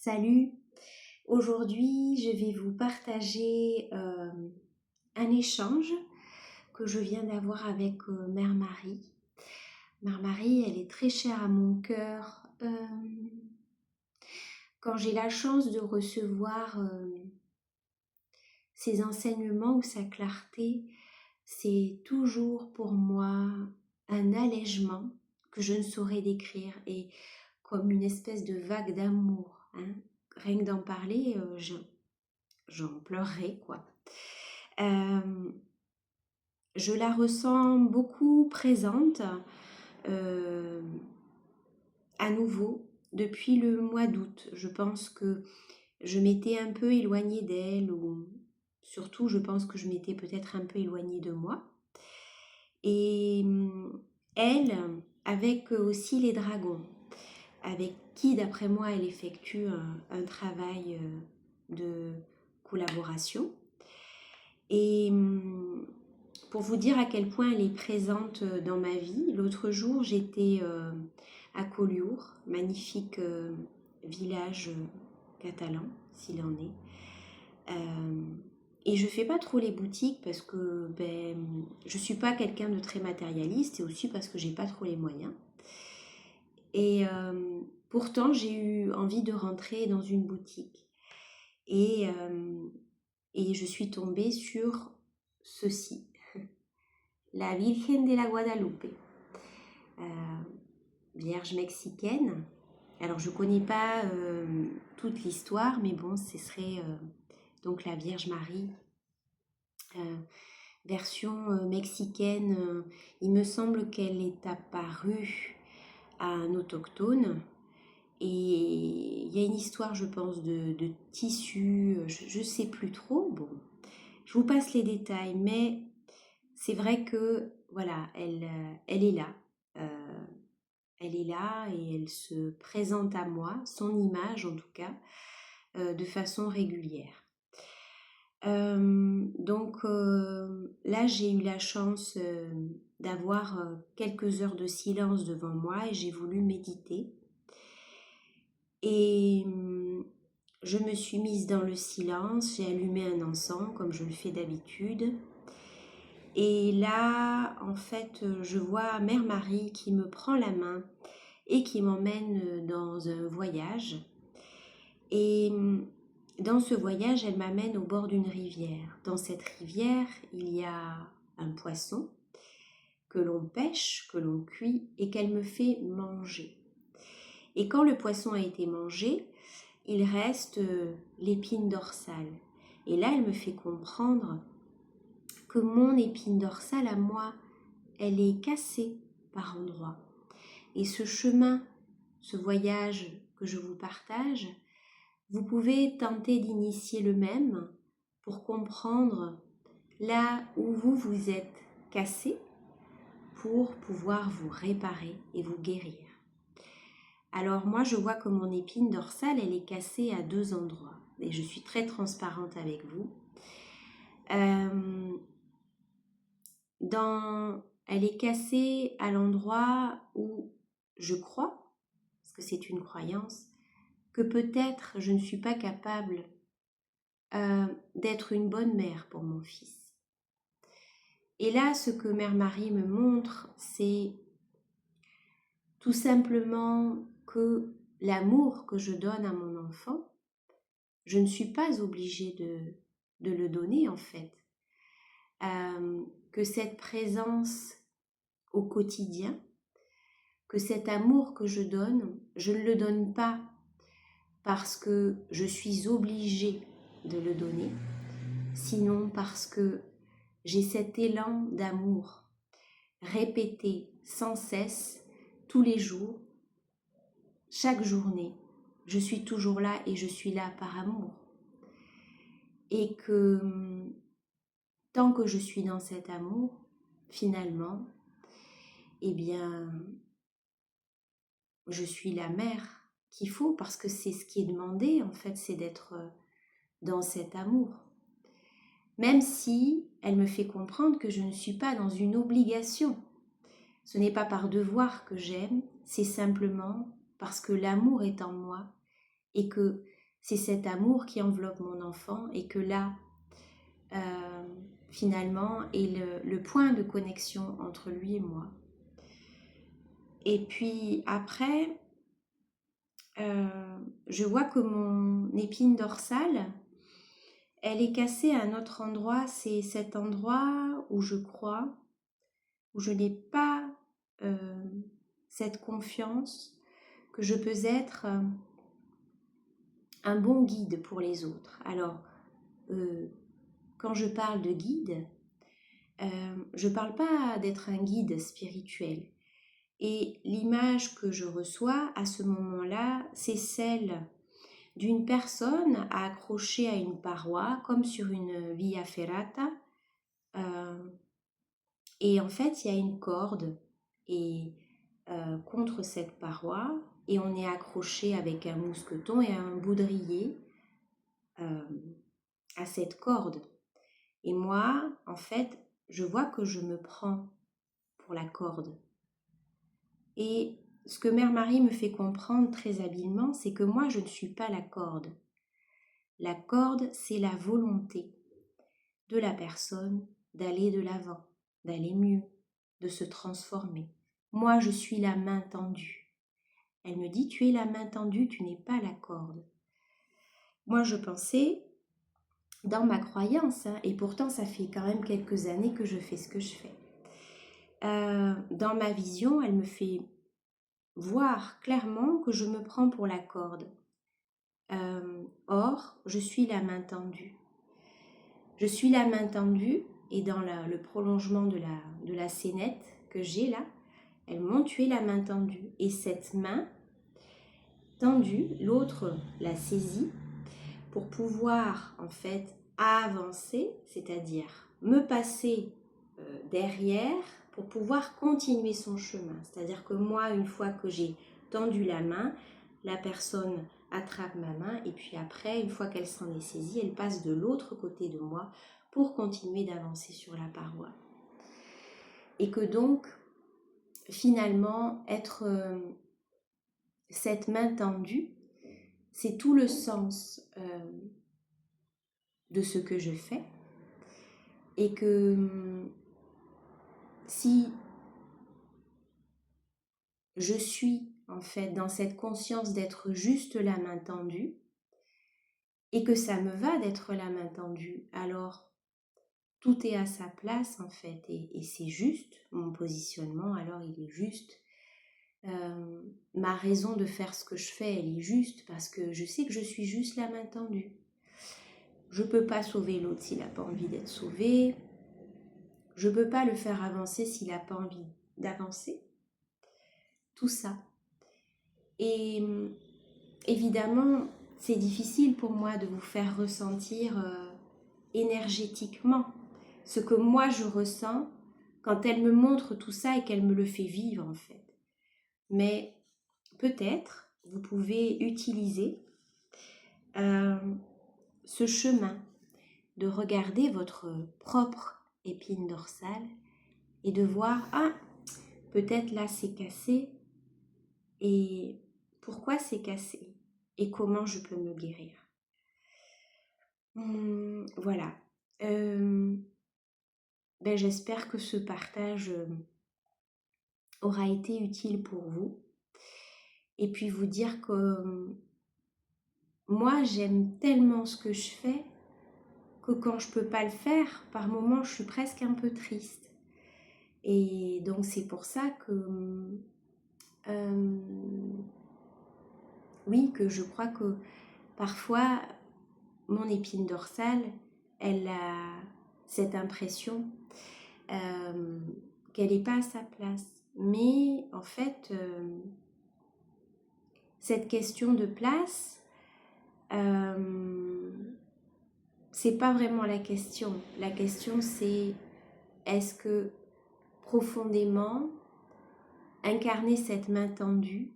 Salut, aujourd'hui je vais vous partager un échange que je viens d'avoir avec Mère Marie. Mère Marie, elle est très chère à mon cœur. Quand j'ai la chance de recevoir ses enseignements ou sa clarté, c'est toujours pour moi un allègement que je ne saurais décrire et comme une espèce de vague d'amour. Rien que d'en parler, j'en pleurerais, quoi. Je la ressens beaucoup présente euh, à nouveau depuis le mois d'août. Je pense que je m'étais un peu éloignée d'elle, ou surtout je pense que je m'étais peut-être un peu éloignée de moi. Et elle, avec aussi les dragons, avec qui d'après moi elle effectue un travail de collaboration. Et pour vous dire à quel point elle est présente dans ma vie, l'autre jour j'étais à Collioure, magnifique village catalan, s'il en est. Et je fais pas trop les boutiques parce que je suis pas quelqu'un de très matérialiste et aussi parce que j'ai pas trop les moyens. Et pourtant j'ai eu envie de rentrer dans une boutique et je suis tombée sur ceci. La Virgen de la Guadalupe, vierge mexicaine. Alors je connais pas toute l'histoire, mais bon, ce serait donc la Vierge Marie, version mexicaine. Il me semble qu'elle est apparue à un autochtone. Et il y a une histoire, je pense, de tissu, je ne sais plus trop. Bon, je vous passe les détails, mais c'est vrai que voilà, elle est là. Elle est là et elle se présente à moi, son image en tout cas, de façon régulière. Donc là, j'ai eu la chance d'avoir quelques heures de silence devant moi et j'ai voulu méditer. Et je me suis mise dans le silence, j'ai allumé un encens comme je le fais d'habitude. Et là, en fait, je vois Mère Marie qui me prend la main et qui m'emmène dans un voyage. Et dans ce voyage, elle m'amène au bord d'une rivière. Dans cette rivière, il y a un poisson que l'on pêche, que l'on cuit et qu'elle me fait manger. Et quand le poisson a été mangé, il reste l'épine dorsale. Et là, elle me fait comprendre que mon épine dorsale à moi, elle est cassée par endroits. Et ce chemin, ce voyage que je vous partage, vous pouvez tenter d'initier le même pour comprendre là où vous êtes cassé pour pouvoir vous réparer et vous guérir. Alors moi, je vois que mon épine dorsale, elle est cassée à 2 endroits. Et je suis très transparente avec vous. Elle est cassée à l'endroit où je crois, parce que c'est une croyance, que peut-être je ne suis pas capable d'être une bonne mère pour mon fils. Et là, ce que Mère Marie me montre, c'est tout simplement que l'amour que je donne à mon enfant, je ne suis pas obligée de le donner en fait. Que cette présence au quotidien, que cet amour que je donne, je ne le donne pas parce que je suis obligée de le donner, sinon parce que j'ai cet élan d'amour répété sans cesse, tous les jours, chaque journée. Je suis toujours là et je suis là par amour. Et que tant que je suis dans cet amour, finalement, eh bien, je suis la mère qu'il faut parce que c'est ce qui est demandé, en fait, c'est d'être dans cet amour. Même si elle me fait comprendre que je ne suis pas dans une obligation. Ce n'est pas par devoir que j'aime, c'est simplement parce que l'amour est en moi et que c'est cet amour qui enveloppe mon enfant et que là, finalement, est le point de connexion entre lui et moi. Et puis après, je vois que mon épine dorsale, elle est cassée à un autre endroit. C'est cet endroit où je crois, où je n'ai pas cette confiance que je peux être un bon guide pour les autres. Alors, quand je parle de guide, je ne parle pas d'être un guide spirituel. Et l'image que je reçois à ce moment-là, c'est celle d'une personne accrochée à une paroi, comme sur une via ferrata. Et en fait, il y a une corde et, contre cette paroi, et on est accroché avec un mousqueton et un baudrier à cette corde. Et moi, en fait, je vois que je me prends pour la corde. Et ce que Mère Marie me fait comprendre très habilement, c'est que moi, je ne suis pas la corde. La corde, c'est la volonté de la personne d'aller de l'avant, d'aller mieux, de se transformer. Moi, je suis la main tendue. Elle me dit, tu es la main tendue, tu n'es pas la corde. Moi, je pensais, dans ma croyance, et pourtant ça fait quand même quelques années que je fais ce que je fais, dans ma vision, elle me fait voir clairement que je me prends pour la corde. Or, je suis la main tendue. Je suis la main tendue et dans le prolongement de la scénette que j'ai là, elle montre, tu es la main tendue. Et cette main tendue, l'autre la saisit pour pouvoir en fait avancer, c'est-à-dire me passer derrière pour pouvoir continuer son chemin. C'est-à-dire que moi, une fois que j'ai tendu la main, la personne attrape ma main et puis après, une fois qu'elle s'en est saisie, elle passe de l'autre côté de moi pour continuer d'avancer sur la paroi. Et que donc, finalement, être cette main tendue, c'est tout le sens de ce que je fais. Et que si je suis en fait dans cette conscience d'être juste la main tendue et que ça me va d'être la main tendue, alors tout est à sa place en fait et c'est juste, mon positionnement alors il est juste, ma raison de faire ce que je fais elle est juste parce que je sais que je suis juste la main tendue. Je ne peux pas sauver l'autre s'il n'a pas envie d'être sauvé, je ne peux pas le faire avancer s'il n'a pas envie d'avancer, tout ça. Et évidemment, c'est difficile pour moi de vous faire ressentir énergétiquement ce que moi je ressens quand elle me montre tout ça et qu'elle me le fait vivre en fait. Mais peut-être vous pouvez utiliser ce chemin de regarder votre propre épine dorsale et de voir, ah, peut-être là c'est cassé et pourquoi c'est cassé et comment je peux me guérir. Voilà. J'espère que ce partage aura été utile pour vous. Et puis vous dire que moi, j'aime tellement ce que je fais que quand je ne peux pas le faire, par moments, je suis presque un peu triste. Et donc, c'est pour ça que, oui, que je crois que parfois, mon épine dorsale, elle a cette impression qu'elle n'est pas à sa place. Mais en fait, cette question de place, c'est pas vraiment la question. La question c'est est-ce que profondément incarner cette main tendue,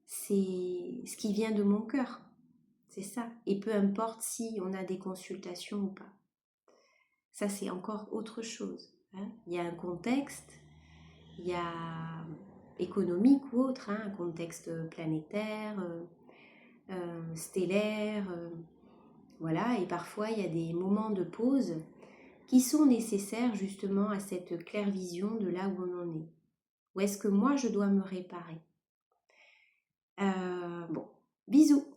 c'est ce qui vient de mon cœur. C'est ça. Et peu importe si on a des consultations ou pas. Ça c'est encore autre chose. Il y a un contexte, il y a économique ou autre, un contexte planétaire, stellaire. Voilà, et parfois il y a des moments de pause qui sont nécessaires justement à cette claire vision de là où on en est. Où est-ce que moi je dois me réparer? Bon, bisous.